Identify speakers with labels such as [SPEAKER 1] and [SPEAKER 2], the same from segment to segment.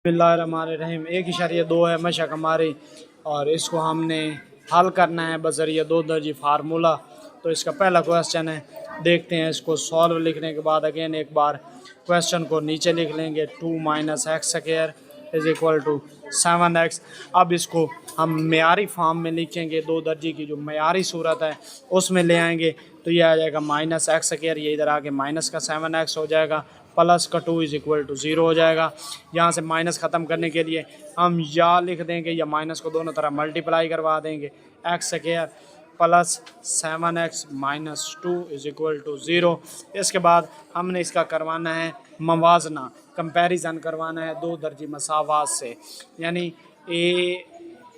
[SPEAKER 1] बिस्मिल्लाहिर्रहमानिर्रहीम। 1.2 है मशक हमारी, और इसको हमने हल करना है बज़रिया 2 दर्जी फार्मूला। तो इसका पहला क्वेश्चन है, देखते हैं इसको सॉल्व। लिखने के बाद अगेन एक बार क्वेश्चन को नीचे लिख लेंगे। 2 minus x square is equal to 7x। अब इसको हम मेयारी फॉर्म में लिखेंगे, 2 दर्जी की जो मेयारी सूरत है उसमें ले आएंगे। तो ये आ जाएगा माइनस एक्स स्क्वायर, ये इधर आके माइनस का 7x हो जाएगा, प्लस का 2 इज इक्वल टू 0 हो जाएगा। यहाँ से माइनस ख़त्म करने के लिए हम या लिख देंगे या माइनस को दोनों तरफ मल्टीप्लाई करवा देंगे। X square plus 7x minus 2 is equal to 0। इसके बाद हमने इसका करवाना है मवाजना, कंपैरिजन करवाना है 2 दर्जी मसावात से, यानी a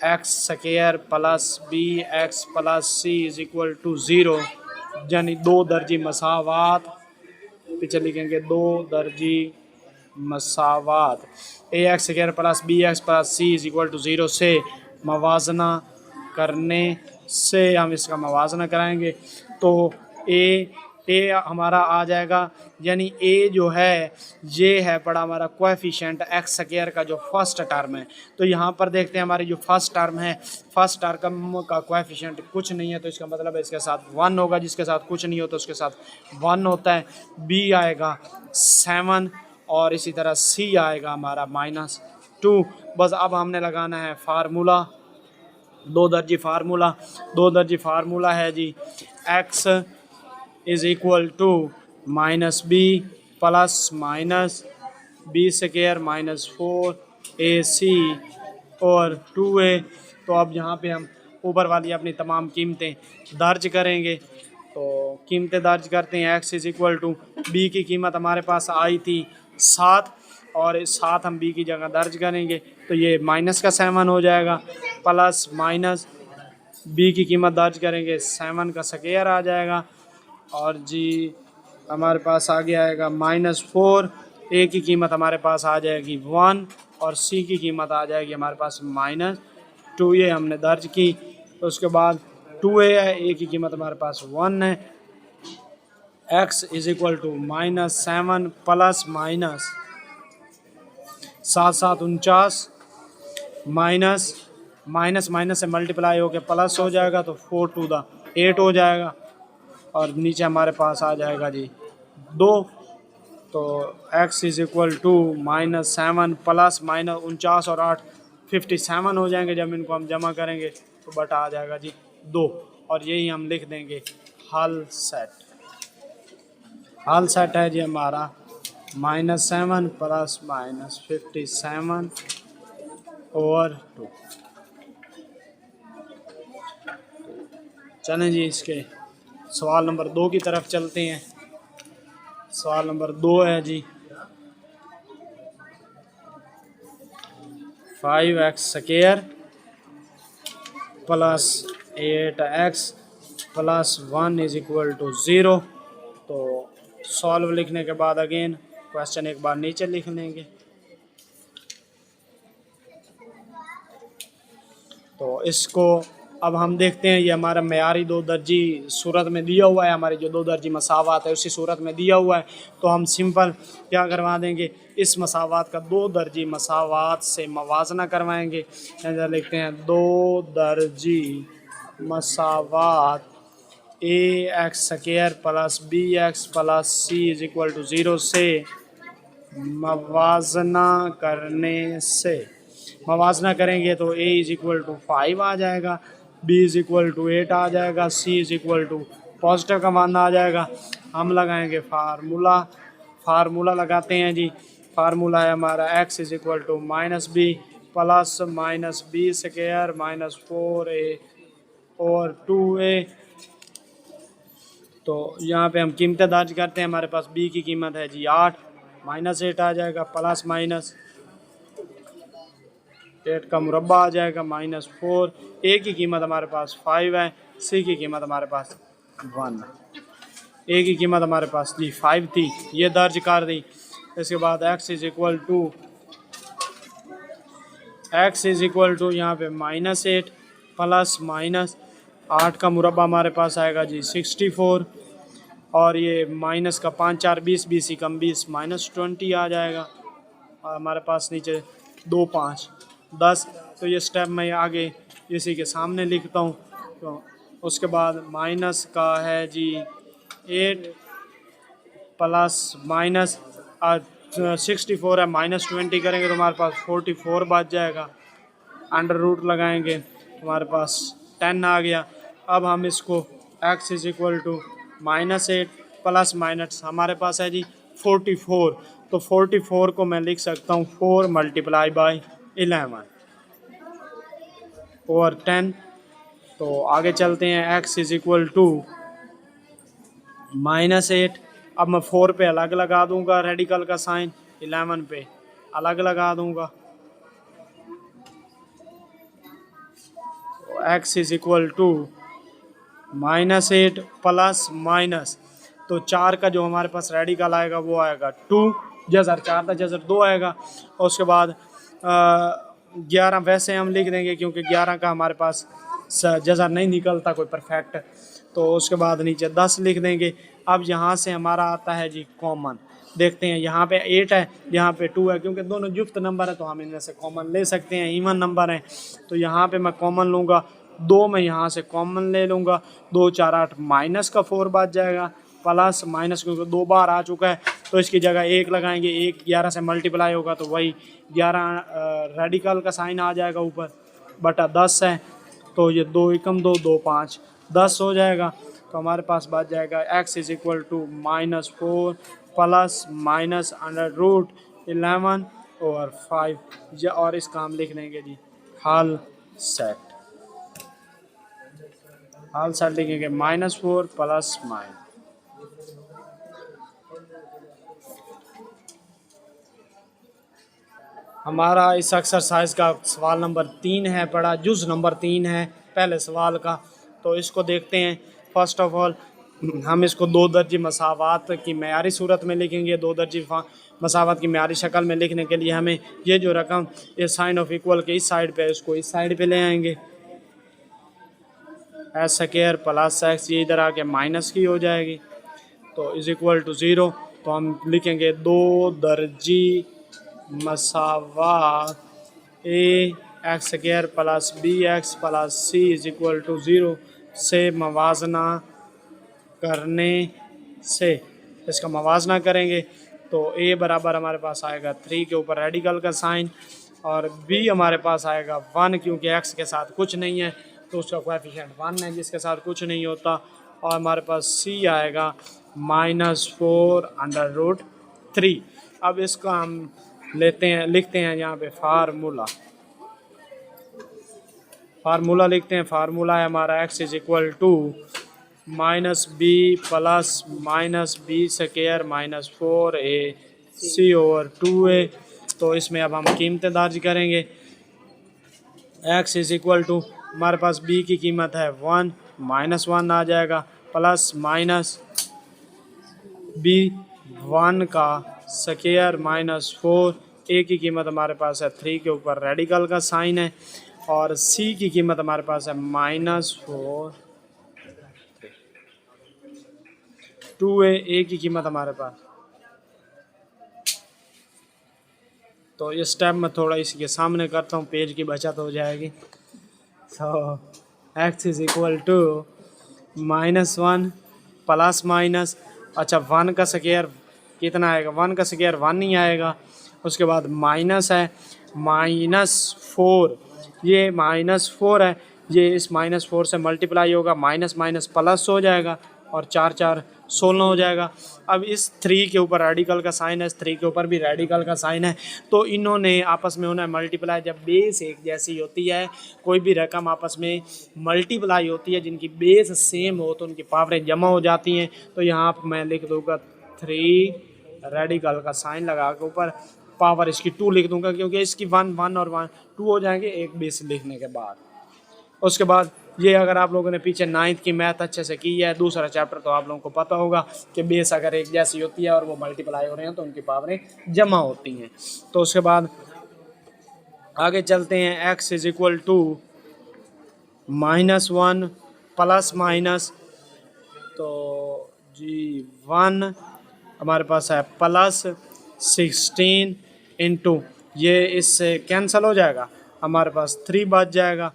[SPEAKER 1] x square plus b x plus c is equal to 0, यानी 2 दर्जी मसावात। पीछे लिखेंगे 2 दर्जी मसावात a x square plus b x plus c is equal to 0 से मवाजना करने से हम इसका मवाजना कराएंगे। तो ए हमारा आ जाएगा, यानी ए जो है ये है पड़ा हमारा कोएफिशिएंट एक्स स्क्वायर का जो फर्स्ट टर्म है। तो यहाँ पर देखते हैं हमारी जो फर्स्ट टर्म है, फर्स्ट टर्म का कोएफिशिएंट कुछ नहीं है, तो इसका मतलब है इसके साथ 1 होगा, जिसके साथ कुछ नहीं होता उसके साथ 1 होता है। बी आएगा 7 और इसी तरह सी आएगा हमारा -2। बस अब हमने लगाना है फार्मूला, 2 दर्जी फार्मूला है जी। X is equal to minus b plus minus b square minus 4ac और 2a। तो अब यहाँ पे हम ऊपर वाली अपनी तमाम कीमतें दर्ज करेंगे। तो कीमतें दर्ज करते हैं। X is equal to b की कीमत हमारे पास आई थी 7, और इस 7 हम बी की जगह दर्ज करेंगे, तो ये माइनस का 7 हो जाएगा, प्लस माइनस बी की कीमत दर्ज करेंगे 7 का स्क्वायर आ जाएगा, और जी हमारे पास आगे आएगा -4। ए की कीमत हमारे पास आ जाएगी 1 और सी की कीमत आ जाएगी हमारे पास -2। ये हमने दर्ज की। तो उसके बाद 2a है, ए की कीमत हमारे पास 1 है। X is equal to -7 plus minus 7 7 49 minus minus से मल्टीप्लाई होकर प्लस हो जाएगा, तो 4 टू द 8 हो जाएगा, और नीचे हमारे पास आ जाएगा जी 2। तो x is equal to -7 plus -49 और 8 57 हो जाएंगे। जब इनको हम जमा करेंगे तो बटा आ जाएगा जी 2, और यही हम लिख देंगे हल सेट। हल सेट है जी हमारा -7 प्लस -57 और 2। चलें जी इसके सवाल नंबर 2 की तरफ चलते हैं। सवाल नंबर 2 है जी 5x square plus 8x plus 1 is equal to 0। तो सॉल्व लिखने के बाद अगेन क्वेश्चन एक बार नीचे लिख लेंगे। तो इसको अब हम देखते हैं, ये हमारा मेयारी 2 दर्जी सूरत में दिया हुआ है, हमारी जो 2 दर्जी मसावात है उसी सूरत में दिया हुआ है। तो हम सिंपल क्या करवा देंगे, इस मसावात का 2 दर्जी मसावात से मवाजना करवाएंगे। ऐसा लिखते हैं 2 दर्जी मसावात a x square plus b x plus c is equal to 0 से मवाजना करने से। मवाजना करेंगे तो a इज़ इक्वल टू 5 आ जाएगा, b इज़ इक्वल टू 8 आ जाएगा, c is equal to positive का मान आ जाएगा। हम लगाएंगे फार्मूला लगाते हैं जी। फार्मूला है हमारा x is equal to -b plus -b square -4a और 2a। तो यहाँ पे हम कीमतें दर्ज करते हैं। हमारे पास b की कीमत है जी 8, -8 आ जाएगा, प्लस माइनस 8 का मुरब्बा आ जाएगा -4। ए की कीमत हमारे पास 5 है, सी की कीमत हमारे पास 1 है। ए की कीमत हमारे पास जी 5 थी, ये दर्ज कर दी। इसके बाद x इज़ इक्वल टू यहाँ पे -8 प्लस -8 का मुरब्बा हमारे पास आएगा जी 64, और ये माइनस का 5 4 20 20 कम 20 -20 आ जाएगा, और हमारे पास नीचे 2 5 10। तो ये स्टेप मैं आगे इसी के सामने लिखता हूँ। तो उसके बाद माइनस का है जी 8 प्लस माइनस 64 है, -20 करेंगे तो हमारे पास 44 बच जाएगा। अंडर रूट लगाएंगे तो हमारे पास 10 आ गया। अब हम इसको x is equal to -8 plus minus हमारे पास है जी 44। तो 44 को मैं लिख सकता हूँ 4 मल्टीप्लाई बाई 11 ओवर 10। तो आगे चलते हैं, x इज इक्वल टू -8। अब मैं 4 पे अलग लगा दूंगा रेडिकल का साइन, 11 पे अलग लगा दूंगा। तो x is equal to -8 plus minus, तो 4 का जो हमारे पास रेडिकल आएगा वो आएगा 2, जैसा 4 था जैसा 2 आएगा। और उसके बाद 11 वैसे हम लिख देंगे क्योंकि 11 का हमारे पास जैसा नहीं निकलता कोई परफेक्ट। तो उसके बाद नीचे 10 लिख देंगे। अब यहाँ से हमारा आता है जी कॉमन। देखते हैं यहाँ पे 8 है, यहाँ पे 2 है, क्योंकि दोनों युक्त नंबर है तो हम इनमें से कॉमन ले सकते हैं, इवन नंबर हैं। तो यहाँ पे मैं कॉमन लूँगा, 2 मैं यहाँ से कॉमन ले लूँगा, 2 4 8 माइनस का 4 बच जाएगा, प्लस माइनस क्योंकि 2 बार आ चुका है तो इसकी जगह 1 लगाएंगे। 1 11 से मल्टीप्लाई होगा तो वही 11 रेडिकल का साइन आ जाएगा ऊपर, बटा 10 है। तो ये 2 एकम 2 2 5 10 हो जाएगा। तो हमारे पास बच जाएगा x is equal to -4 plus minus under root 11 over 5। और इसका हम लिख देंगे जी हल सेट। हल सेट लिखेंगे -4 प्लस माइनस। हमारा इस एक्सरसाइज का सवाल नंबर 3 है, पढ़ा जुज नंबर 3 है पहले सवाल का। तो इसको देखते हैं। फर्स्ट ऑफ ऑल हम इसको 2 दर्जी मसावात की मेयारी सूरत में लिखेंगे। 2 दर्जी मसावत की मेयारी शक्ल में लिखने के लिए हमें ये जो रकम ये साइन ऑफ इक्वल के इस साइड पे है उसको इस साइड पे ले आएंगे। एस स्क्वायर प्लस एक्स ये इधर आके माइनस की हो जाएगी तो इज इक्वल टू 0। तो हम लिखेंगे 2 दर्जी मसावात a x square plus b x plus c is equal to 0 से मवाजना करने से इसका मवाजना करेंगे तो a बराबर हमारे पास आएगा 3 के ऊपर रेडिकल का साइन, और b हमारे पास आएगा 1 क्योंकि x के साथ कुछ नहीं है तो उसका कोएफिशिएंट 1 है जिसके साथ कुछ नहीं होता। और हमारे पास c आएगा -4 अंडर रूट 3। अब इसका हम लेते हैं लिखते हैं यहाँ पे फार्मूला लिखते हैं। फार्मूला है हमारा x is equal to -b plus -b square -4ac over 2a। तो इसमें अब हम कीमतें दर्ज करेंगे। x इज इक्वल टू हमारे पास b की कीमत है 1 -1 आ जाएगा, प्लस माइनस b 1 का स्क्वायर -4, a की कीमत हमारे पास है 3 के ऊपर रेडिकल का साइन है, और c की कीमत हमारे पास है -4 2a की कीमत हमारे पास। तो ये स्टेप मैं थोड़ा इसके सामने करता हूँ, पेज की बचत हो जाएगी। तो x is equal to -1 plus minus, अच्छा 1 का स्क्वायर कितना आएगा, 1 का स्क्वायर 1 ही आएगा। उसके बाद माइनस है -4, ये -4 है, ये इस -4 से मल्टीप्लाई होगा, माइनस माइनस प्लस हो जाएगा और 4 4 16 हो जाएगा। अब इस 3 के ऊपर रेडिकल का साइन है, इस 3 के ऊपर भी रेडिकल का साइन है, तो इन्होंने आपस में होना है मल्टीप्लाई। जब बेस एक जैसी होती है, कोई भी रकम आपस में मल्टीप्लाई होती है जिनकी बेस सेम हो तो उनकी पावरें जमा हो जाती हैं। तो यहाँ पर मैं लिख दूँगा 3 रेडिकल का साइन लगा के ऊपर पावर इसकी 2 लिख दूँगा क्योंकि इसकी 1 1 और 1 2 हो जाएंगे एक बेस लिखने के बाद। उसके बाद ये अगर आप लोगों ने पीछे 9th की मैथ अच्छे से की है, दूसरा चैप्टर, तो आप लोगों को पता होगा कि बेस अगर एक जैसी होती है और वो मल्टीप्लाई हो रहे हैं तो उनकी पावरें जमा होती हैं। तो उसके बाद आगे चलते हैं। x is equal to -1 plus minus, तो जी 1 हमारे पास है प्लस 16 इंटू ये इससे कैंसिल हो जाएगा, हमारे पास 3 बच जाएगा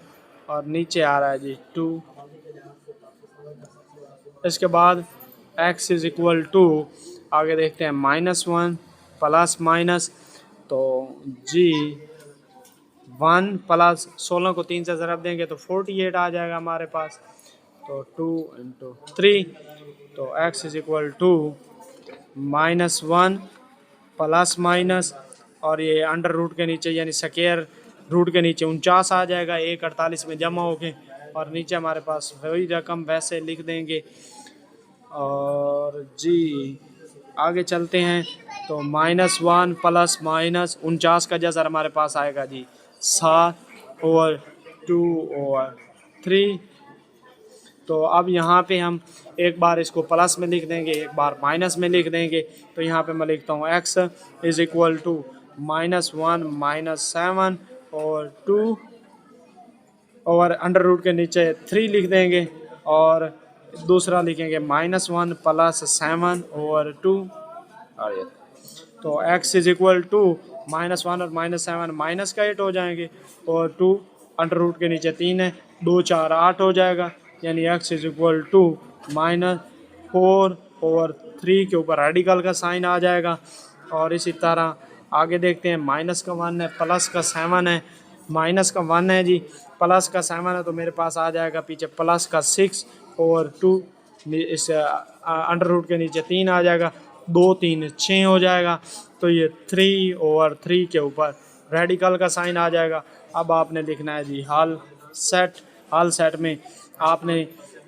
[SPEAKER 1] और नीचे आ रहा है जी 2। इसके बाद x इज इक्वल टू, आगे देखते हैं -1 प्लस माइनस, तो जी 1 प्लस 16 को 3 से ज़रब देंगे तो 48 आ जाएगा हमारे पास, तो 2 इंटू 3, तो x is equal to -1 plus minus, और ये अंडर रूट के नीचे यानी स्क्वायर रूट के नीचे 49 आ जाएगा, 1 48 में जमा हो के, और नीचे हमारे पास वही रकम वैसे लिख देंगे। और जी आगे चलते हैं, तो -1 प्लस माइनस 49 का जैसा हमारे पास आएगा जी 7/2/3। तो अब यहाँ पे हम एक बार इसको प्लस में लिख देंगे, एक बार माइनस में लिख देंगे। तो यहाँ पे मैं लिखता हूँ x इज इक्वल टू -1 -7 और 2 और अंडर रूट के नीचे 3 लिख देंगे, और दूसरा लिखेंगे -1 प्लस 7 और 2, और ये तो x इज इक्वल टू -1 और -7 माइनस का 8 हो जाएंगे, और 2 अंडर रूट के नीचे 3 है, 2 4 8 हो जाएगा, यानी x इज इक्वल टू -4/3 के ऊपर रेडिकल का साइन आ जाएगा। और इसी तरह आगे देखते हैं, माइनस का 1 है, प्लस का 7 है, माइनस का 1 है जी, प्लस का 7 है, तो मेरे पास आ जाएगा पीछे प्लस का 6/2, इस अंडर रूट के नीचे 3 आ जाएगा, 2 3 6 हो जाएगा, तो ये 3/3 के ऊपर रेडिकल का साइन आ जाएगा। अब आपने लिखना है जी हाल सेट में आपने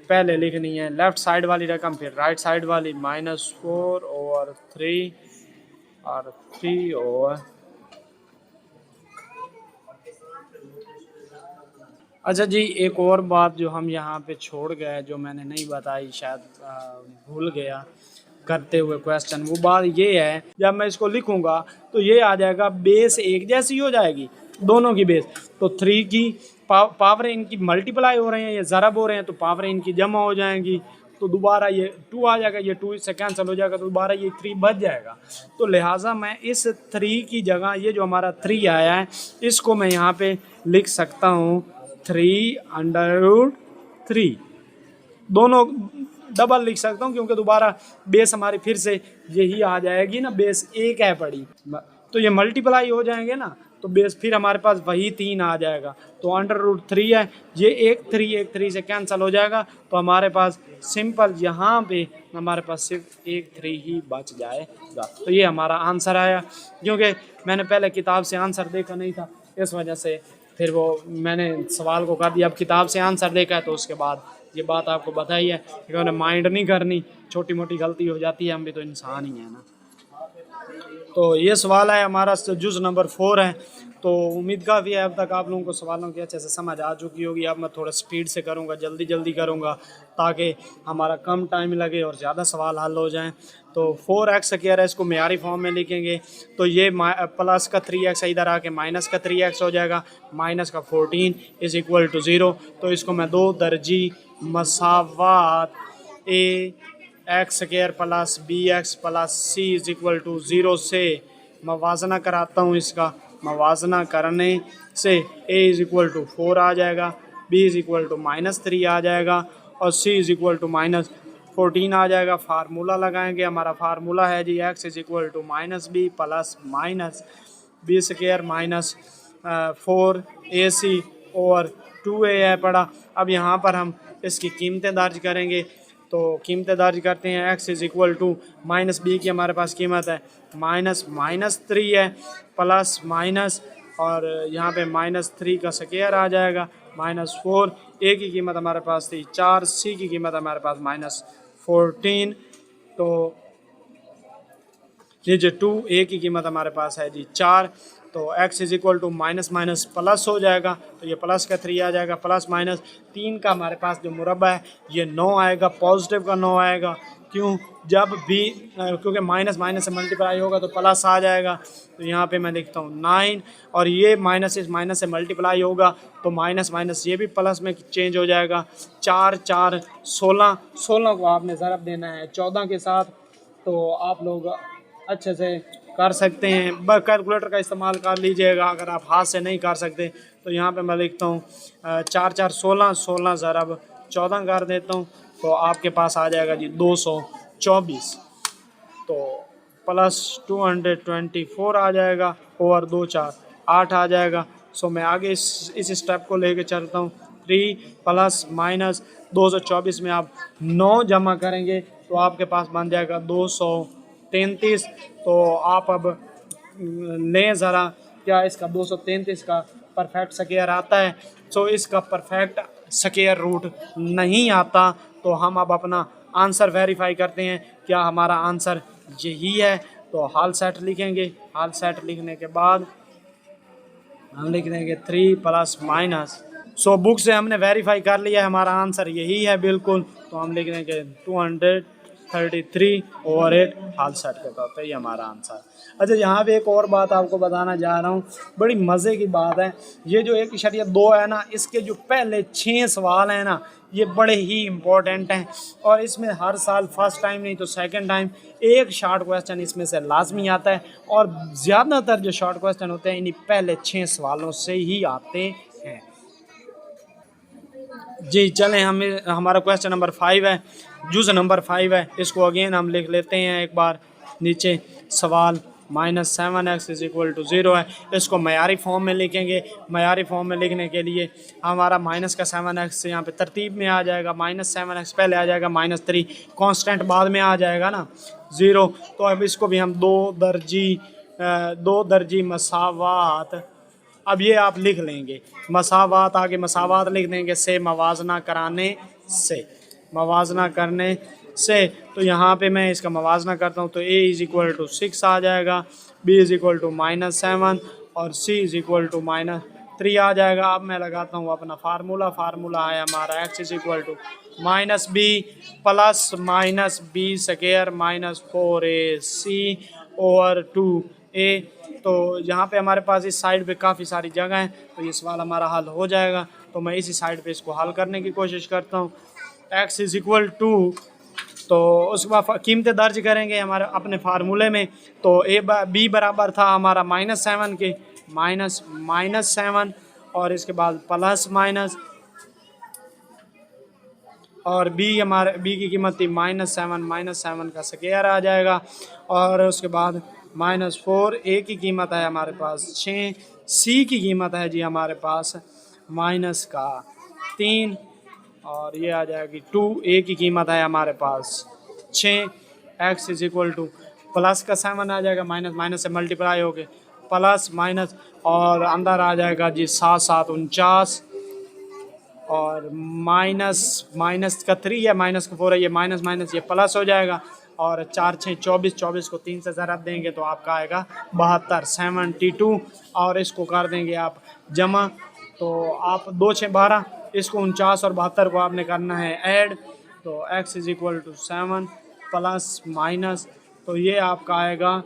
[SPEAKER 1] पहले लिखनी है लेफ्ट साइड वाली रकम, फिर राइट साइड वाली, -4/3 और 3/। अच्छा जी, एक और बात जो हम यहाँ पे छोड़ गए, जो मैंने नहीं बताई, शायद भूल गया करते हुए क्वेश्चन, वो बात ये है, जब मैं इसको लिखूँगा तो ये आ जाएगा बेस एक जैसी हो जाएगी दोनों की बेस, तो 3 की पावर इनकी मल्टीप्लाई हो रहे हैं, ये ज़रब हो रहे हैं, तो पावर इनकी जमा हो जाएंगी, तो दोबारा ये 2 आ जाएगा, ये 2 इससे कैंसिल हो जाएगा, तो दोबारा ये 3 बच जाएगा। तो लिहाजा मैं इस 3 की जगह ये जो हमारा 3 आया है, इसको मैं यहाँ पे लिख सकता हूँ 3/√3, दोनों डबल लिख सकता हूँ, क्योंकि दोबारा बेस हमारी फिर से यही आ जाएगी ना, बेस एक है पड़ी, तो ये मल्टीप्लाई हो जाएंगे ना, तो बेस फिर हमारे पास वही 3 आ जाएगा, तो अंडर√3 है, ये एक 3 से कैंसिल हो जाएगा, तो हमारे पास सिंपल यहाँ पे हमारे पास सिर्फ एक 3 ही बच जाएगा। तो ये हमारा आंसर आया, क्योंकि मैंने पहले किताब से आंसर देखा नहीं था, इस वजह से फिर वो मैंने सवाल को कर दिया। अब किताब से आंसर देखा है तो उसके बाद ये बात आपको बताई है, क्योंकि माइंड नहीं करनी, छोटी मोटी गलती हो जाती है, हम भी तो इंसान ही हैं ना। तो ये सवाल है हमारा जुज़ नंबर 4 है। तो उम्मीद काफ़ी है अब तक आप लोगों को सवालों की अच्छे से समझ आ चुकी होगी। अब मैं थोड़ा स्पीड से करूँगा, जल्दी करूँगा, ताकि हमारा कम टाइम लगे और ज़्यादा सवाल हल हो जाएं। तो 4x क्या है, इसको मेयारी फॉर्म में लिखेंगे, तो ये प्लस का 3x इधर आके माइनस का 3x हो जाएगा, माइनस का 14 इज़ इक्वल टू 0। तो इसको मैं 2 दर्जी मसावात a(x² plus bx plus c is equal to 0 से मवाजना कराता हूँ। इसका मवाजना करने से a इज़ इक्वल टू 4 आ जाएगा, b इज़ इक्वल टू -3 आ जाएगा, और c इज़ इक्वल टू -14 आ जाएगा। फार्मूला लगाएंगे, हमारा फार्मूला है जी x is equal to -b plus -b² minus 4ac और 2a है पड़ा। अब यहाँ पर हम इसकी कीमतें दर्ज करेंगे, तो कीमतें दर्ज करते हैं। x is equal to -b की हमारे पास कीमत है -3 है, प्लस माइनस, और यहाँ पे -3 का स्क्वायर आ जाएगा, -4, a की कीमत हमारे पास थी 4, c की कीमत हमारे पास -14, तो ये जो 2a की कीमत हमारे पास है जी 4, तो x is equal to minus minus plus हो जाएगा, तो ये प्लस का 3 आ जाएगा, प्लस माइनस 3 का हमारे पास जो मुरब्बा है ये 9 आएगा, पॉजिटिव का 9 आएगा। क्यों? जब भी क्योंकि माइनस माइनस से मल्टीप्लाई होगा तो प्लस आ जाएगा, तो यहाँ पे मैं लिखता हूँ 9, और ये माइनस इस माइनस से मल्टीप्लाई होगा तो माइनस माइनस ये भी प्लस में चेंज हो जाएगा। 4 4 16, 16 को आपने ज़रब देना है 14 के साथ, तो आप लोग अच्छे से कर सकते हैं, कैलकुलेटर का इस्तेमाल कर लीजिएगा। अगर आप हाथ से नहीं कर सकते तो यहाँ पे मैं लिखता हूँ 4 4 16, 16 ज़रब 14 कर देता हूँ, तो आपके पास आ जाएगा जी 224, तो प्लस 224 आ जाएगा, और 2 4 8 आ जाएगा। सो मैं आगे इस स्टेप को लेके चलता हूँ। 3 प्लस माइनस 224 में आप 9 जमा करेंगे तो आपके पास बन जाएगा 233। तो आप अब लें ज़रा, क्या इसका 233 का परफेक्ट स्क्वायर आता है? सो इसका परफेक्ट स्क्वायर रूट नहीं आता, तो हम अब अपना आंसर वेरीफाई करते हैं क्या हमारा आंसर यही है। तो हाल सेट लिखेंगे, हाल सेट लिखने के बाद हम लिख देंगे 3 प्लस माइनस। सो बुक से हमने वेरीफाई कर लिया है हमारा आंसर यही है बिल्कुल, तो हम लिख देंगे 233/8 हाल सेट के तौर पर, ये हमारा आंसर। अच्छा, यहाँ पे एक और बात आपको बताना जा रहा हूँ, बड़ी मज़े की बात है। ये जो 1.2 है ना, इसके जो पहले 6 सवाल हैं ना, ये बड़े ही इम्पोर्टेंट हैं, और इसमें हर साल फर्स्ट टाइम नहीं तो सेकंड टाइम एक शॉर्ट क्वेश्चन इसमें से लाजमी आता है, और ज़्यादातर जो शॉर्ट क्वेश्चन होते हैं इन्हीं पहले 6 सवालों से ही आते हैं। जी चलें, हमारा क्वेश्चन नंबर 5 है, जुज़ नंबर 5 है। इसको अगेन हम लिख लेते हैं एक बार नीचे। सवाल -7x = 0 है। इसको मयारी फॉर्म में लिखेंगे। मयारी फॉर्म में लिखने के लिए हमारा माइनस का 7x यहाँ पे तरतीब में आ जाएगा, -7x पहले आ जाएगा, -3 कांस्टेंट बाद में आ जाएगा ना 0। तो अब इसको भी हम दो दर्जी मसावात, अब ये आप लिख लेंगे मसावात, आगे मसावात लिख देंगे से मवाजना कराने से, मवाजना करने से। तो यहाँ पे मैं इसका मवाजना करता हूँ तो a = 6 आ जाएगा, b = -7 और c = -3 आ जाएगा। अब मैं लगाता हूँ अपना फार्मूला। फार्मूला है हमारा x = -b plus -b² -4ac/2a। तो यहाँ पे हमारे पास इस साइड पे काफ़ी सारी जगह है, तो ये सवाल हमारा हल हो जाएगा। तो मैं इसी साइड पे इसको हल करने की कोशिश करता हूँ। x = तो उसके बाद कीमतें दर्ज करेंगे हमारे अपने फार्मूले में। तो b बराबर था हमारा -7 के, -7, और इसके बाद प्लस माइनस, और b की कीमत थी -7 का स्क्वायर आ जाएगा, और उसके बाद -4, a की कीमत है हमारे पास 6, c की कीमत है जी हमारे पास -3, और ये आ जाएगी 2, a की कीमत है हमारे पास 6। x = प्लस का 7 आ जाएगा, माइनस से मल्टीप्लाई हो गए, प्लस माइनस, और अंदर आ जाएगा जी 7 7 49, और माइनस का 3 है, माइनस का 4 है, ये माइनस ये प्लस हो जाएगा, और 4 6 24, 24 को 3 से ज़रब देंगे तो आपका आएगा 72 72, और इसको कर देंगे आप जमा। तो आप 2 6 12, इसको 49 और 72 को आपने करना है ऐड। तो x = 7 प्लस माइनस, तो ये आपका आएगा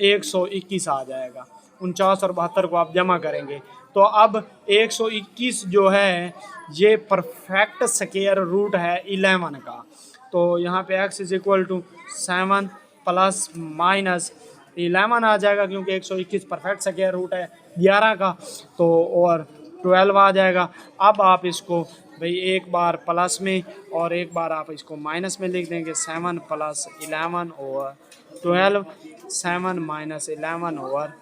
[SPEAKER 1] 121 आ जाएगा। 49 और 72 को आप जमा करेंगे तो अब 121 जो है ये परफेक्ट स्क्वायर रूट है 11 का। तो यहाँ पे x = 7 प्लस माइनस 11 आ जाएगा, क्योंकि 121 परफेक्ट स्क्वायर रूट है 11 का, तो और 12 आ जाएगा। अब आप इसको भाई एक बार प्लस में और एक बार आप इसको माइनस में लिख देंगे, 7 + 11 और 12, 7 - 11 और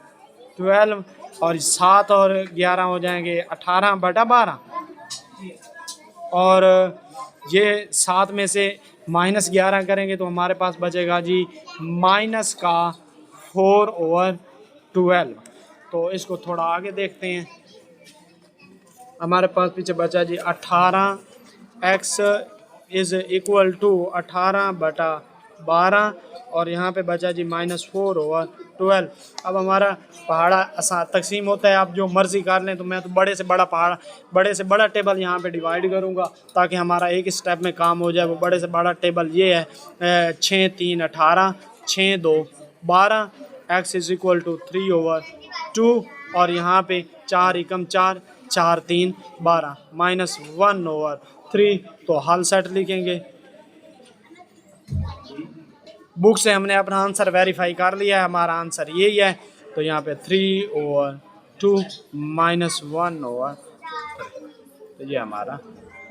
[SPEAKER 1] 12, और 7 और 11 हो जाएंगे 18/12, और ये 7 में से -11 करेंगे तो हमारे पास बचेगा जी -4/12। तो इसको थोड़ा आगे देखते हैं, हमारे पास पीछे बचा जी 18x = 18/12, और यहाँ पे बचा जी -4/12। अब हमारा पहाड़ा तकसीम होता है, आप जो मर्ज़ी कर लें। तो मैं तो बड़े से बड़ा टेबल यहाँ पे डिवाइड करूँगा ताकि हमारा एक स्टेप में काम हो जाए। वो बड़े से बड़ा टेबल ये है 6 3 18, 6 2 12, x = 3/2, और यहाँ पे 4 एकम 4, 4 3 12, -1/3। तो हल सेट लिखेंगे बुक से हमने अपना आंसर वेरीफाई कर लिया है, हमारा आंसर यही है। तो यहाँ पे 3/2 -1/3, तो ये हमारा,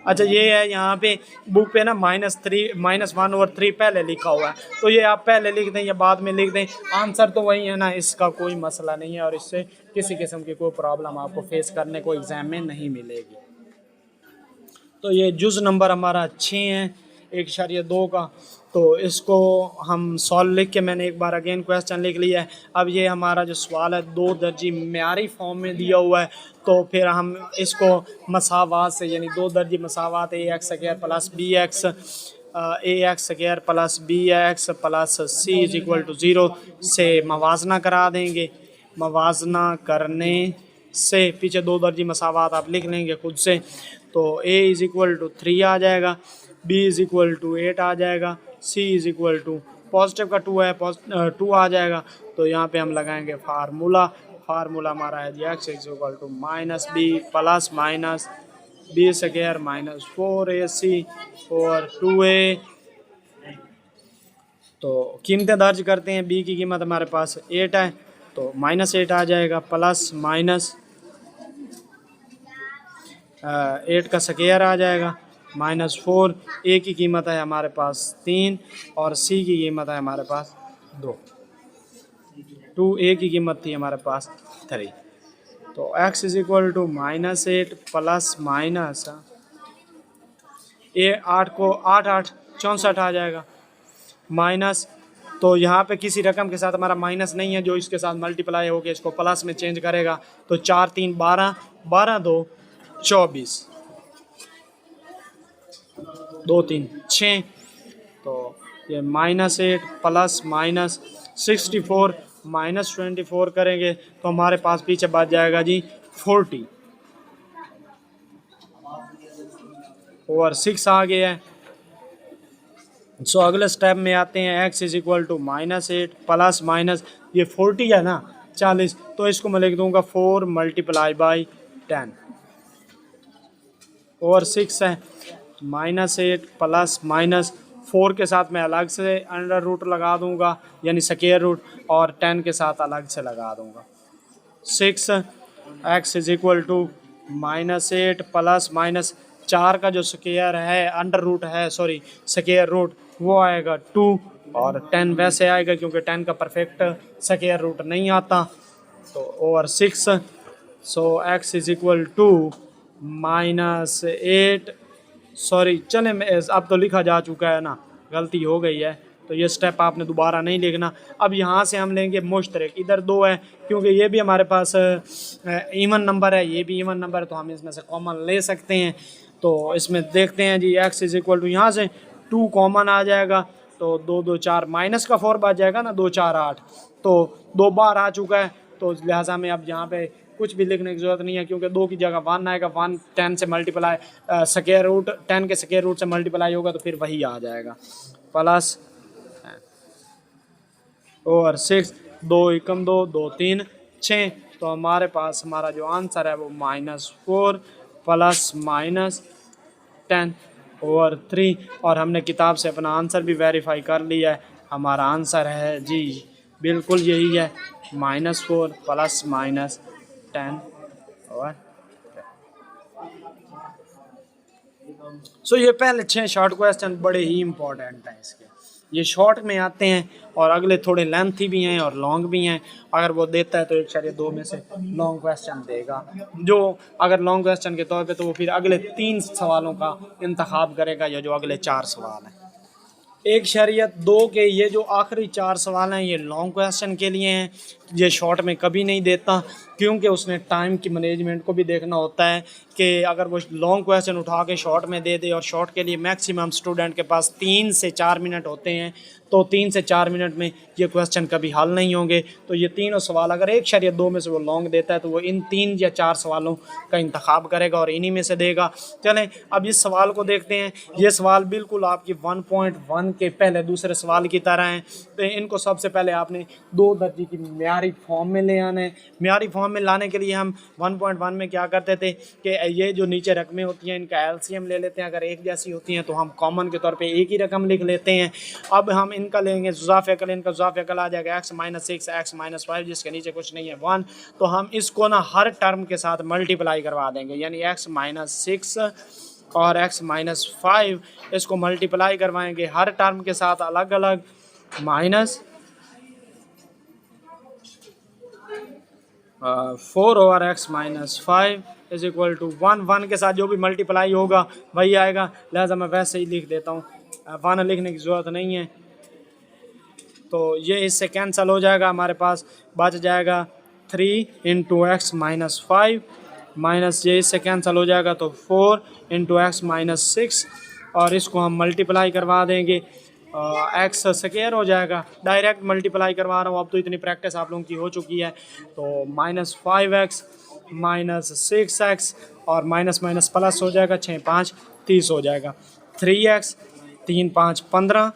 [SPEAKER 1] अच्छा ये है यहाँ पे बुक पे ना -1/3 पहले लिखा हुआ है, तो ये आप पहले लिख दें या बाद में लिख दें, आंसर तो वही है ना, इसका कोई मसला नहीं है और इससे किसी किस्म की कोई प्रॉब्लम आपको फेस करने को एग्ज़ाम में नहीं मिलेगी। तो ये जुज़ नंबर हमारा 6 है 1/2 का, तो इसको हम सॉल्व लिख के मैंने एक बार अगेन क्वेश्चन लिख लिया है। अब ये हमारा जो सवाल है 2 दर्जी म्यारी फॉर्म में दिया हुआ है, तो फिर हम इसको मसावात से, यानी 2 दर्जी मसावात ax² plus bx ax² plus bx plus c = 0 से मवाजना करा देंगे। मवाजना करने से पीछे 2 दर्जी मसावात आप लिख लेंगे खुद से, तो a = 3 आ जाएगा, b = 8 आ जाएगा, c = पॉजिटिव का 2 है 2 आ जाएगा। तो यहाँ पे हम लगाएंगे फार्मूला हमारा है जी x = -b plus minus b² -4ac और 2a। तो कीमतें दर्ज करते हैं, b की कीमत हमारे पास 8 है, तो -8 आ जाएगा, प्लस माइनस 8 का स्क्वायर आ जाएगा, -4, a की कीमत है हमारे पास 3 और c की कीमत है हमारे पास 2 a की कीमत थी हमारे पास 3। तो x = -8 प्लस माइनस ये 8 को 8 8 64 आ जाएगा, माइनस, तो यहाँ पे किसी रकम के साथ हमारा माइनस नहीं है जो इसके साथ मल्टीप्लाई होकर इसको प्लस में चेंज करेगा, तो 4 3 12 12 2 24 2 3 6, तो ये -8 प्लस माइनस 64 -24 करेंगे तो हमारे पास पीछे बच जाएगा जी 40 और 6 आ गया है। सो अगले स्टेप में आते हैं, x = -8 प्लस माइनस ये 40 है ना 40, तो इसको मैं लिख दूंगा 4 × 10 और 6 है -8 प्लस माइनस 4 के साथ मैं अलग से अंडर रूट लगा दूंगा यानी स्क्वायर रूट, और 10 के साथ अलग से लगा दूंगा 6। x = -8 प्लस माइनस 4 का जो स्क्वायर है अंडर रूट है सॉरी स्क्वायर रूट वो आएगा 2 और 10 वैसे आएगा क्योंकि 10 का परफेक्ट स्क्वायर रूट नहीं आता, तो ओवर 6। सो x = -8 सॉरी चले अब तो लिखा जा चुका है ना, गलती हो गई है, तो ये स्टेप आपने दोबारा नहीं लिखना। अब यहाँ से हम लेंगे मुश्तरक, इधर 2 है क्योंकि ये भी हमारे पास इवन नंबर है, ये भी इवन नंबर है, तो हम इसमें से कॉमन ले सकते हैं। तो इसमें देखते हैं जी x = यहाँ से 2 कॉमन आ जाएगा, तो 2 2 4 माइनस का 4 बच जाएगा ना, 2 4 8, तो 2 बार आ चुका है, तो लिहाजा में अब यहाँ पे कुछ भी लिखने की ज़रूरत नहीं है क्योंकि 2 की जगह 1 आएगा, 1 10 से मल्टीप्लाई स्क्वायर रूट 10 के स्क्वायर रूट से मल्टीप्लाई होगा तो फिर वही आ जाएगा प्लस और 6 2 एकम 2 2 3 6, तो हमारे पास हमारा जो आंसर है वो -4 प्लस माइनस 10 ओवर 3, और हमने किताब से अपना आंसर भी वेरीफाई कर लिया है। हमारा आंसर है जी बिल्कुल यही है, -4 प्लस माइनस 10 और सो ये पहले 6 शॉर्ट क्वेश्चन बड़े ही इंपॉर्टेंट हैं इसके, ये शॉर्ट में आते हैं और अगले थोड़े लेंथी भी हैं और लॉन्ग भी हैं। अगर वो देता है तो 1/2 में से लॉन्ग क्वेश्चन देगा, जो अगर लॉन्ग क्वेश्चन के तौर पे तो वो फिर अगले 3 सवालों का इंतखाब करेगा या जो अगले 4 सवाल हैं। 1/2 के ये जो आखिरी 4 सवाल हैं ये लॉन्ग क्वेश्चन के लिए हैं, ये शॉर्ट में कभी नहीं देता क्योंकि उसने टाइम की मैनेजमेंट को भी देखना होता है कि अगर वो लॉन्ग क्वेश्चन उठा के शॉर्ट में दे दे, और शॉर्ट के लिए मैक्सिमम स्टूडेंट के पास 3 से 4 मिनट होते हैं, तो 3 से 4 मिनट में ये क्वेश्चन कभी हल नहीं होंगे। तो ये तीनों सवाल अगर 1/2 में से वो लॉन्ग देता है तो वो इन 3 या 4 सवालों का इंतखाब करेगा और इन्हीं में से देगा। चलें अब इस सवाल को देखते हैं। ये सवाल बिल्कुल आपकी 1.1 के पहले दूसरे सवाल की तरह हैं, तो इनको सबसे पहले आपने 2 दर्जे की म्यारी फॉर्म में ले आना है। म्यारी फॉर्म फॉर्म में लाने के लिए हम 1.1 में क्या करते थे कि ये जो नीचे रकमें होती हैं इनका एलसीएम ले लेते हैं, अगर एक जैसी होती हैं तो हम कॉमन के तौर पे एक ही रकम लिख लेते हैं। अब हम इनका लेंगे जुज़ाफ़ अकल, इनका जुज़ाफ़ अकल आ जाएगा x - 6 x - 5 जिसके नीचे कुछ नहीं है 1, तो हम इसको ना हर टर्म के साथ मल्टीप्लाई करवा देंगे, यानी x - 6 और x - 5 इसको मल्टीप्लाई करवाएंगे हर टर्म के साथ अलग अलग, minus 4 over x - 5 is equal to 1 के साथ जो भी मल्टीप्लाई होगा वही आएगा, लिहाजा मैं वैसे ही लिख देता हूँ, 1 लिखने की ज़रूरत नहीं है। तो ये इससे कैंसिल हो जाएगा, हमारे पास बच जाएगा 3 इंटू x - 5 माइनस ये इससे कैंसिल हो जाएगा तो 4 इंटू x - 6 और इसको हम मल्टीप्लाई करवा देंगे, एक्स स्क्वायर हो जाएगा, डायरेक्ट मल्टीप्लाई करवा रहा हूँ, अब तो इतनी प्रैक्टिस आप लोगों की हो चुकी है। तो -5x - 6x और माइनस माइनस प्लस हो जाएगा, 6 5 30 हो जाएगा, 3x 3 5 15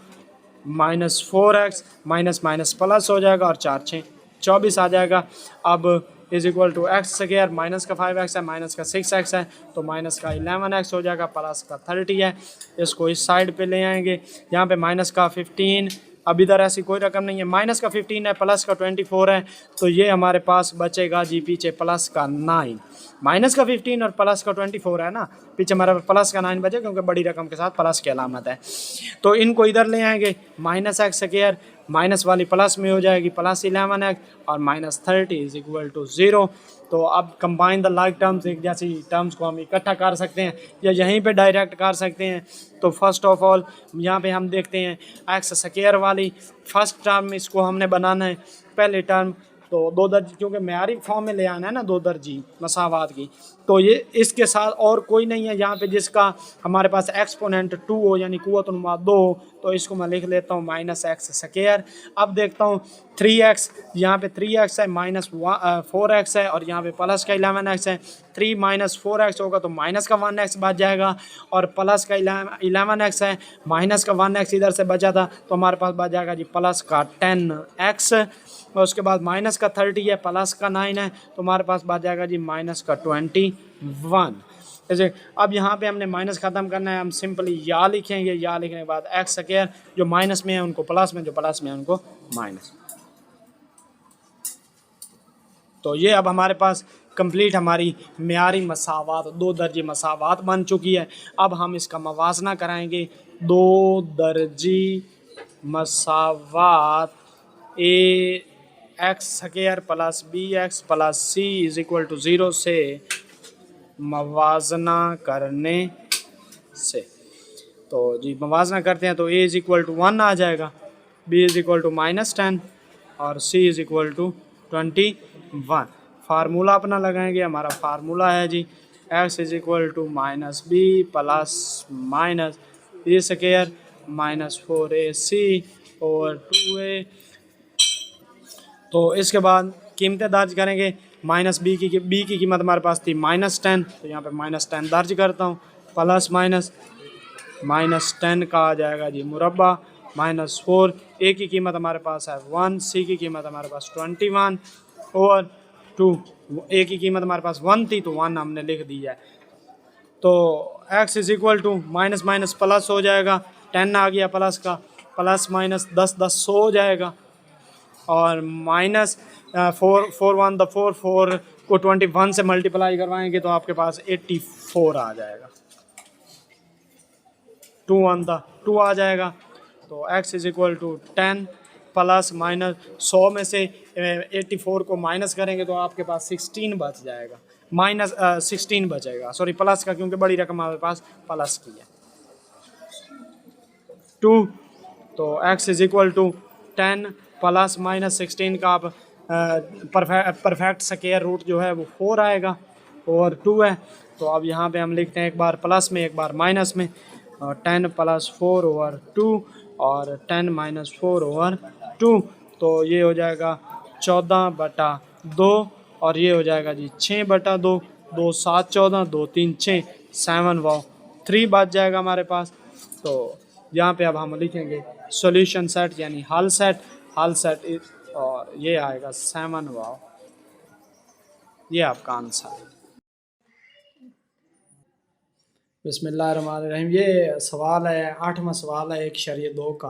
[SPEAKER 1] -4x minus minus plus हो जाएगा और 4 6 24 आ जाएगा। अब is equal to x square, minus का 5x है, माइनस का 6x है, तो माइनस का 11x हो जाएगा, प्लस का 30 है, इसको इस साइड पे ले आएंगे। यहाँ पे माइनस का 15, अब इधर ऐसी कोई रकम नहीं है, माइनस का 15 है, प्लस का 24 है, तो ये हमारे पास बचेगा जी पीछे प्लस का 9, माइनस का 15 और प्लस का 24 है ना, पीछे हमारा प्लस का 9 बचे क्योंकि बड़ी रकम के साथ प्लस की अलामत है। तो इनको इधर ले आएंगे, माइनस एक्स स्क्वायर माइनस वाली प्लस में हो जाएगी, प्लस 11x और -30 इज इक्वल टू 0। तो अब कंबाइन द लाइक टर्म्स, एक जैसी टर्म्स को हम इकट्ठा कर सकते हैं या यहीं पे डायरेक्ट कर सकते हैं। तो फर्स्ट ऑफ ऑल यहाँ पे हम देखते हैं एक्स स्क्वायर वाली फर्स्ट टर्म, इसको हमने बनाना है पहले टर्म, तो 2 दर्जी क्योंकि म्यारी फॉर्म में ले आना है ना 2 दर्जी मसावात की, तो ये इसके साथ और कोई नहीं है यहाँ पे जिसका हमारे पास एक्सपोनेंट 2 हो यानी कुव्वत-उन-मा 2 हो, तो इसको मैं लिख लेता हूँ -x स्क्वायर। अब देखता हूँ 3x, यहाँ पे 3x है, -4x है और यहाँ पे प्लस का 11x है, 3 - 4x होगा तो माइनस का 1x बच जाएगा और प्लस का 11x है, माइनस का 1x इधर से बचा था तो हमारे पास बच जाएगा जी प्लस का 10x और उसके बाद माइनस का 30 है, प्लस का 9 है, तो हमारे पास बच जाएगा जी माइनस का 21। जैसे अब यहाँ पे हमने माइनस ख़त्म करना है, हम सिंपली या लिखेंगे, या लिखने के बाद एक्स स्क्वायर, जो माइनस में है उनको प्लस में, जो प्लस में है उनको माइनस। तो ये अब हमारे पास कंप्लीट हमारी म्यारी मसावात 2 दर्जी मसावात बन चुकी है। अब हम इसका मवाजना कराएंगे, 2 दर्जी मसावात a x square plus b x plus c is equal to 0 से मवाजना करने से, तो जी मवाजना करते हैं तो a इज इक्वल टू 1 आ जाएगा, b इज इक्वल टू -10 और c is equal to 21। Formula अपना लगाएंगे, हमारा फार्मूला है जी x is equal to -b plus minus a square -4ac और 2a। तो इसके बाद कीमतें दर्ज करेंगे, -b की कीमत हमारे पास थी -10, तो यहाँ पे -10 दर्ज करता हूँ, प्लस -10 का आ जाएगा जी मुरब्बा, -4, a की कीमत हमारे पास है 1, c की कीमत हमारे पास 21 और 2, a की कीमत हमारे पास 1 थी तो 1 हमने लिख दी है। तो x is equal to minus minus plus हो जाएगा, 10 आ गया प्लस का, प्लस माइनस 10 100 हो जाएगा और माइनस 4 1 द 4 4 को 21 से मल्टीप्लाई करवाएंगे तो आपके पास 84 आ जाएगा, 2 1 द 2 आ जाएगा। तो x is equal to 10 plus minus 100 में से 84 को माइनस करेंगे तो आपके पास 16 बच जाएगा, -16 बचेगा, सॉरी प्लस का, क्योंकि बड़ी रकम हमारे पास प्लस की है 2। तो x is equal to 10 plus -16 का आप परफेक्ट स्क्वायर रूट जो है वो 4 आएगा और 2 है। तो अब यहाँ पे हम लिखते हैं एक बार प्लस में एक बार माइनस में, 10 + 4 ओवर 2 और 10 - 4 ओवर 2, तो ये हो जाएगा 14/2 और ये हो जाएगा जी 6/2, 2 7 14, 2 3 6, 7 व 3 बच जाएगा हमारे पास। तो यहाँ पे अब हम लिखेंगे सॉल्यूशन सेट यानी हल सेट और ये आएगा 7 वाव ये आपका आंसर है। बिस्मिल्लाहिर्रहमानिर्रहीम। ये सवाल है 8वां सवाल है 1/2 का।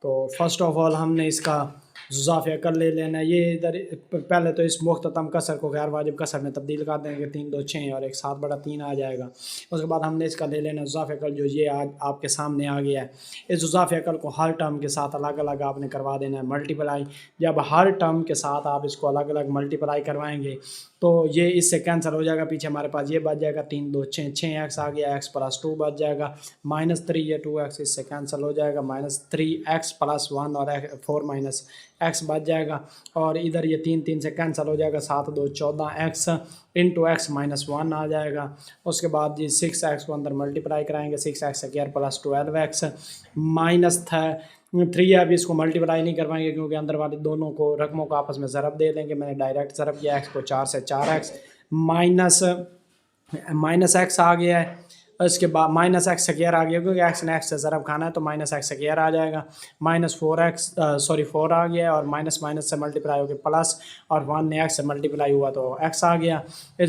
[SPEAKER 1] तो फर्स्ट ऑफ ऑल हमने इसका जुज़ाफ़ अकल ले लेना है। ये इधर पहले तो इस मुख्ततम कसर को गैर वाजिब कसर में तब्दील कर देंगे, 3 2 6 और एक 7 बटा 3 आ जाएगा। उसके बाद हमने इसका ले लेना जुज़ाफ़ अकल, जो ये आज आपके सामने आ गया है। इस जुज़ाफ़ अकल को हर टर्म के साथ अलग अलग आपने करवा देना है मल्टीप्लाई। जब हर टर्म के साथ आप इसको अलग अलग मल्टीप्लाई करवाएंगे तो ये इससे कैंसिल हो जाएगा। पीछे हमारे पास ये बच जाएगा 3 2 6 6x आ गया, x + 2 बच जाएगा, -3 ये 2x इससे कैंसिल हो जाएगा, -3x + 1 और 4 - x बच जाएगा। और इधर ये 3 3 से कैंसिल हो जाएगा, 7 2 14x इंटू x -1 आ जाएगा। उसके बाद जी 6x को अंदर मल्टीप्लाई कराएंगे, 6x² + 12x -3 है। अभी इसको मल्टीप्लाई नहीं करवाएंगे क्योंकि अंदर वाले दोनों को रकमों को आपस में ज़रब दे देंगे। मैंने डायरेक्ट ज़रब किया, x को 4 से 4x -x आ गया है। इसके बाद -x² आ गया क्योंकि x ने x से ज़रब खाना है तो -x² आ जाएगा। -4 आ गया और माइनस माइनस से मल्टीप्लाई हो गया प्लस, और 1 ने x से मल्टीप्लाई हुआ तो x आ गया =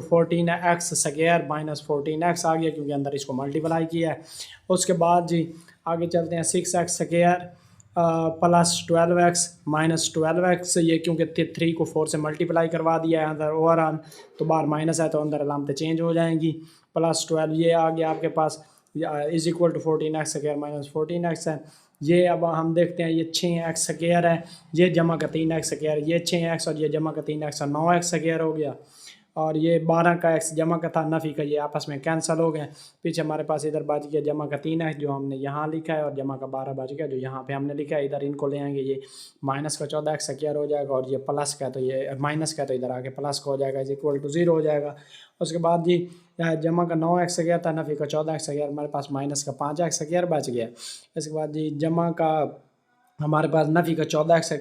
[SPEAKER 1] 14x² -14x आ गया क्योंकि अंदर इसको मल्टीप्लाई किया है। उसके बाद जी आगे चलते हैं, 6x² + 12x -12x, ये क्योंकि 3 को 4 से मल्टीप्लाई करवा दिया है अंदर ओवरऑल, तो बाहर माइनस है तो अंदर अलामतें चेंज हो जाएंगी। +12 ये आ गया आपके पास, = 14x² -14x है। ये अब हम देखते हैं, ये 6x² है, ये जमा का 3x², ये 6x और ये जमा का 3x और 9x² हो गया। और ये 12 का x जमा का था, नफ़ी का, ये आपस में कैंसिल हो गए। पीछे हमारे पास इधर बच गया जमा का 3x जो हमने यहाँ लिखा है, और जमा का 12 बच गया जो यहाँ पे हमने लिखा है। इधर इनको ले आएंगे, ये माइनस का 14x² हो जाएगा, और ये प्लस का तो ये माइनस का तो इधर आके प्लस का हो जाएगा, = 0 हो जाएगा। उसके बाद जी जमा का 9x² था, नफ़ी का 14x², हमारे पास माइनस का 5x² बच गया। इसके बाद जी जमा का हमारे पास नफ़ी का 14x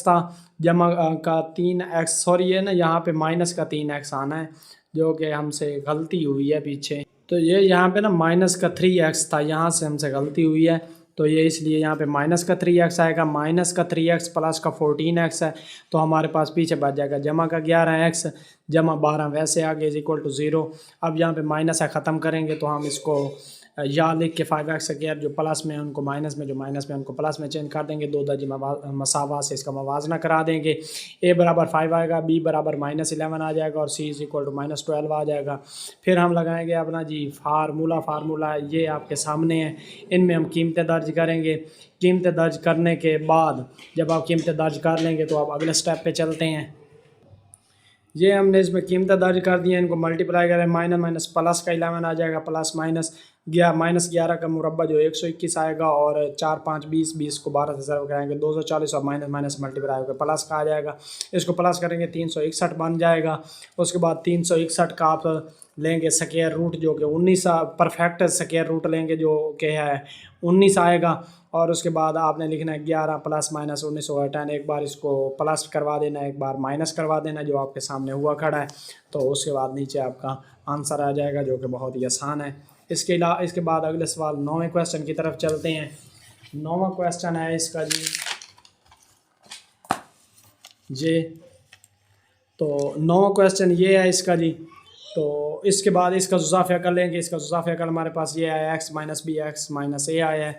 [SPEAKER 1] था, जमा का 3x, सॉरी ये ना यहाँ पे माइनस का 3x आना है जो कि हमसे गलती हुई है पीछे। तो ये यहाँ पे ना माइनस का 3x था, यहाँ से हमसे गलती हुई है तो ये इसलिए यहाँ पे माइनस का 3x आएगा। माइनस का 3x प्लस का 14x है तो हमारे पास पीछे बच जाएगा जमा का 11x, जमा 12 वैसे आगे = 0। अब यहाँ पे माइनस है, ख़त्म करेंगे तो हम इसको या लिख के 5x² जो प्लस में उनको माइनस में, जो माइनस में उनको प्लस में चेंज कर देंगे, 2 दर्जे मसावा से इसका मवाजना करा देंगे। a = 5 आएगा, b = -11 आ जाएगा, और c = -12 आ जाएगा। फिर हम लगाएंगे अपना जी फार्मूला ये आपके सामने है, इनमें हम कीमतें दर्ज करेंगे। कीमतें दर्ज करने के बाद जब आप कीमतें दर्ज कर लेंगे तो आप अगले स्टेप पे चलते हैं। ये हमने इसमें कीमतें दर्ज कर दी हैं, इनको मल्टीप्लाई करें, माइनस प्लस का 11 आ जाएगा, प्लस -11 का मुरब्बा जो 121 आएगा, और 4 5 20 20 को 12 से ज़रब कराएंगे 240, और माइनस मल्टीप्लाई होकर प्लस का आ जाएगा। इसको प्लस करेंगे 361 बन जाएगा। उसके बाद 361 का आप लेंगे स्क्वायर रूट जो कि 19 परफेक्ट स्क्वायर रूट लेंगे जो कि है 19 आएगा। और उसके बाद आपने लिखना है 11 + -19/10, एक बार इसको प्लस करवा देना, एक बार माइनस करवा देना जो आपके सामने हुआ खड़ा है। तो उसके बाद नीचे आपका आंसर आ जाएगा जो कि बहुत ही आसान है। इसके बाद अगले सवाल 9वें क्वेश्चन की तरफ चलते हैं। 9वां क्वेश्चन है इसका जी तो 9वां क्वेश्चन ये है इसका जी। तो इसके बाद इसका जुज़ाफ़ कर लेंगे। इसका जुज़ाफ़ कर हमारे पास ये आया x - b x - a आया है।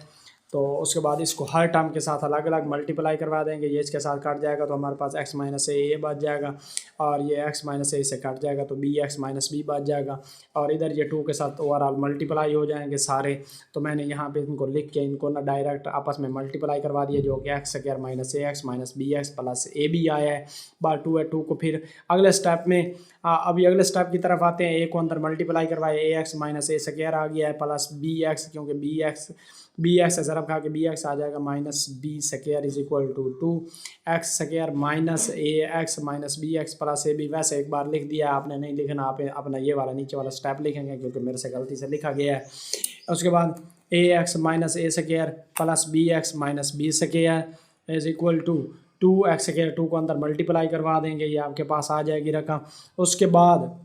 [SPEAKER 1] तो उसके बाद इसको हर टर्म के साथ अलग अलग मल्टीप्लाई करवा देंगे, ये इसके साथ कट जाएगा तो हमारे पास x - a बच जाएगा, और ये x - a से कट जाएगा तो bx - b बच जाएगा, और इधर ये 2 के साथ ओवरऑल मल्टीप्लाई हो जाएंगे सारे। तो मैंने यहाँ पे इनको लिख के इनको ना डायरेक्ट आपस में मल्टीप्लाई करवा दिया जो कि x² - ax - bx + ab आया है, बार 2 है। 2 को फिर अगले स्टेप में अभी अगले स्टेप की तरफ आते हैं। a को अंदर मल्टीप्लाई करवाए, ax - a² आ गया है, प्लस bx, क्योंकि bx से ज़रब खा के bx आ जाएगा, -b² = 2x² -ax - bx + ab। वैसे एक बार लिख दिया, आपने नहीं लिखना, आप अपना ये वाला नीचे वाला स्टेप लिखेंगे क्योंकि मेरे से गलती से लिखा गया है। उसके बाद ax - a² + bx - b² = 2x², 2 को अंदर मल्टीप्लाई करवा देंगे, ये आपके पास आ जाएगी रकम। उसके बाद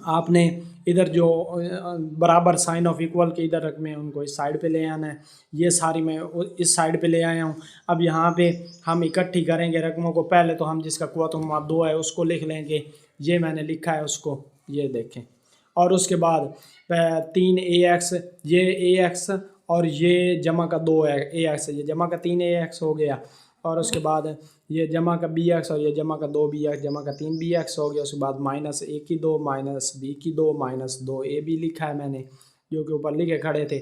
[SPEAKER 1] आपने इधर जो बराबर साइन ऑफ इक्वल के इधर रकमे हैं उनको इस साइड पे ले आना है। ये सारी मैं इस साइड पे ले आया हूँ। अब यहाँ पे हम इकट्ठी करेंगे रकमों को। पहले तो हम जिसका कुव्वतुल 2 है उसको लिख लेंगे, ये मैंने लिखा है उसको, ये देखें। और उसके बाद 3ax, ये ax और ये जमा का 2 है ax, ये जमा का 3ax हो गया। और उसके बाद ये जमा का bx और ये जमा का 2bx जमा का 3bx हो गया। उसके बाद माइनस a की 2 माइनस b की 2 माइनस 2ab लिखा है मैंने, जो कि ऊपर लिखे खड़े थे।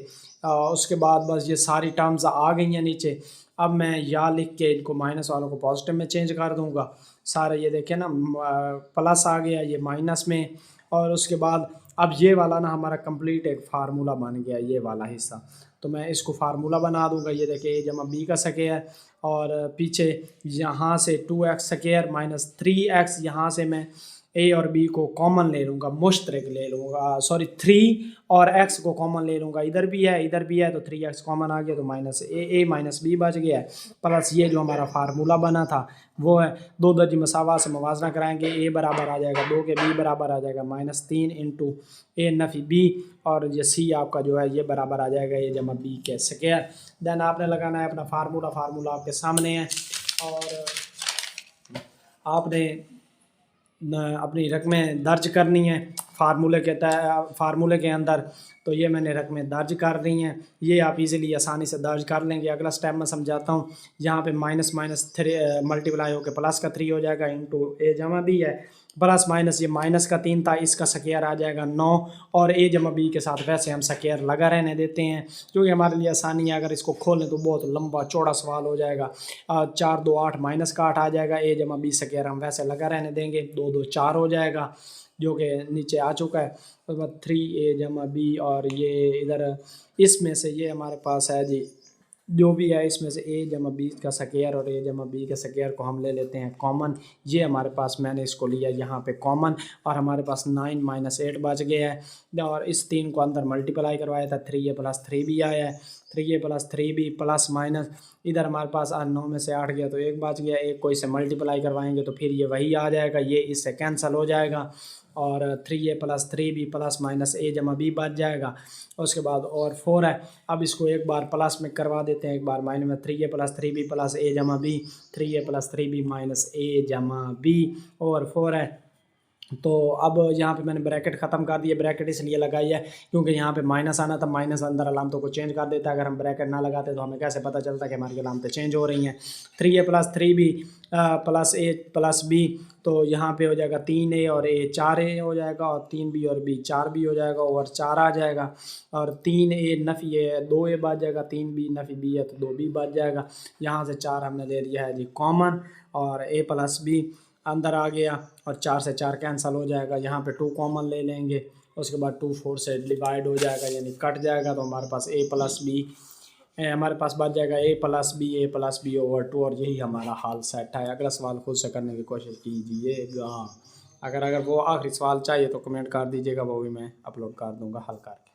[SPEAKER 1] उसके बाद बस ये सारी टर्म्स आ गई हैं नीचे। अब मैं यहाँ लिख के इनको माइनस वालों को पॉजिटिव में चेंज कर दूंगा सारे। ये देखें ना, प्लस आ गया, ये माइनस में। और उसके बाद अब ये वाला ना हमारा कंप्लीट एक फार्मूला बन गया, ये वाला हिस्सा। तो मैं इसको फार्मूला बना दूंगा। ये देखिए a जमा b का स्क्वायर, और पीछे यहाँ से 2x स्क्वायर माइनस 3x, यहाँ से मैं a और b को कॉमन ले लूँगा, मुश्तरक ले लूँगा, सॉरी 3 और x को कॉमन ले लूँगा। इधर भी है इधर भी है, तो 3x कॉमन आ गया, तो माइनस a माइनस b बच गया है। प्लस ये जो हमारा फार्मूला बना था वो है, दो दर्जी मसावा से मवाजना कराएंगे, a बराबर आ जाएगा 2 के, b बराबर आ जाएगा -3 इंटू a नफ़ी b, और ये c आपका जो है ये बराबर आ जाएगा a जमा b के स्क्वायर। देन आपने लगाना है अपना फार्मूला आपके सामने है, और आपने अपनी रकमें दर्ज करनी है फार्मूले के अंदर। तो ये मैंने रकमें दर्ज कर दी हैं, ये आप इजीली आसानी से दर्ज कर लेंगे। अगला स्टेप मैं समझाता हूँ। यहाँ पे माइनस माइनस 3 मल्टीप्लाई होकर प्लस का 3 हो जाएगा, इंटू a जमा b है, प्लस माइनस ये माइनस का 3 था, इसका स्क्वायर आ जाएगा 9, और a जमा b के साथ वैसे हम स्क्वायर लगा रहने देते हैं क्योंकि हमारे लिए आसानी है। अगर इसको खोलें तो बहुत लंबा चौड़ा सवाल हो जाएगा। 4 2 8 माइनस का 8 आ जाएगा, a जमा b स्क्वायर हम वैसे लगा रहने देंगे, 2 2 4 हो जाएगा, जो कि नीचे आ चुका है। उसके बाद 3a जमा b, और ये इधर इसमें से ये हमारे पास है जी, जो भी है इसमें से a जमा b का स्क्वायर और a जमा b के स्क्वायर को हम ले लेते हैं कॉमन। ये हमारे पास, मैंने इसको लिया यहाँ पे कॉमन, और हमारे पास 9 माइनस 8 बच गया है। और इस 3 को अंदर मल्टीप्लाई करवाया था, 3a प्लस 3b आया है, 3a plus 3b plus minus, इधर हमारे पास 9 में से 8 गया तो 1 बच गया, 1 को इससे मल्टीप्लाई करवाएंगे तो फिर ये वही आ जाएगा, ये इससे कैंसिल हो जाएगा, और 3a plus 3b plus minus a जमा b बच जाएगा। उसके बाद और 4 है, अब इसको एक बार प्लस में करवा देते हैं, एक बार माइनस में, 3a plus 3b plus a जमा b, 3a plus 3b minus a जमा b, और 4 है। तो अब यहाँ पे मैंने ब्रैकेट ख़त्म कर दिया, ब्रैकेट इसलिए लगाई है क्योंकि यहाँ पे माइनस आना था, माइनस अंदर अलामतों को चेंज कर देता है। अगर हम ब्रैकेट ना लगाते तो हमें कैसे पता चलता कि हमारी अलामतें चेंज हो रही हैं। 3a plus 3b plus a plus b, तो यहाँ पे हो जाएगा 3a और a 4a हो जाएगा, और 3b और b 4b हो जाएगा, और 4 आ जाएगा, और 3a नफ़ी है 2a बच जाएगा, 3b नफ़ी b है तो 2b बच जाएगा। यहाँ से 4 हमने ले लिया है जी कॉमन, और a प्लस b अंदर आ गया, और 4 से 4 कैंसिल हो जाएगा, यहाँ पे 2 कॉमन ले लेंगे। उसके बाद 2 4 से डिवाइड हो जाएगा, यानी कट जाएगा, तो हमारे पास a प्लस बी, हमारे पास बच जाएगा a प्लस बी ओवर 2, और यही हमारा हाल सेट है। अगला सवाल खुद से करने की कोशिश कीजिएगा। अगर वो आखिरी सवाल चाहिए तो कमेंट कर दीजिएगा, वो भी मैं अपलोड कर दूँगा हल करके।